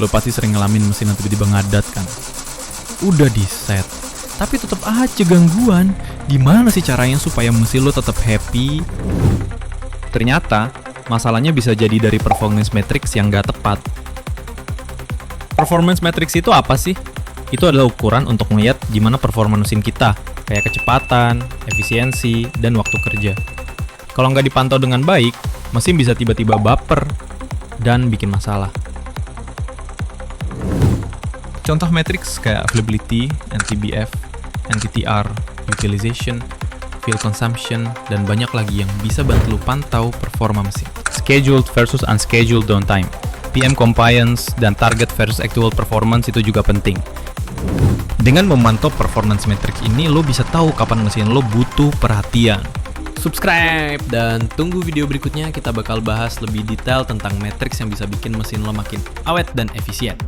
Lo pasti sering ngalamin mesin yang tiba-tiba ngadat kan? Udah di set, tapi tetap aja gangguan. Gimana sih caranya supaya mesin lo tetap happy? Ternyata, masalahnya bisa jadi dari performance matrix yang gak tepat. Performance matrix itu apa sih? Itu adalah ukuran untuk melihat gimana performa mesin kita, kayak kecepatan, efisiensi, dan waktu kerja. Kalau nggak dipantau dengan baik, mesin bisa tiba-tiba baper dan bikin masalah. Contoh matriks kayak availability, NTBF, NTTR, utilization, fuel consumption, dan banyak lagi yang bisa bantu lu pantau performa mesin. Scheduled versus unscheduled downtime, PM compliance, dan target versus actual performance itu juga penting. Dengan memantau performance matrix ini, lo bisa tahu kapan mesin lo butuh perhatian. Subscribe dan tunggu video berikutnya, kita bakal bahas lebih detail tentang matriks yang bisa bikin mesin lo makin awet dan efisien.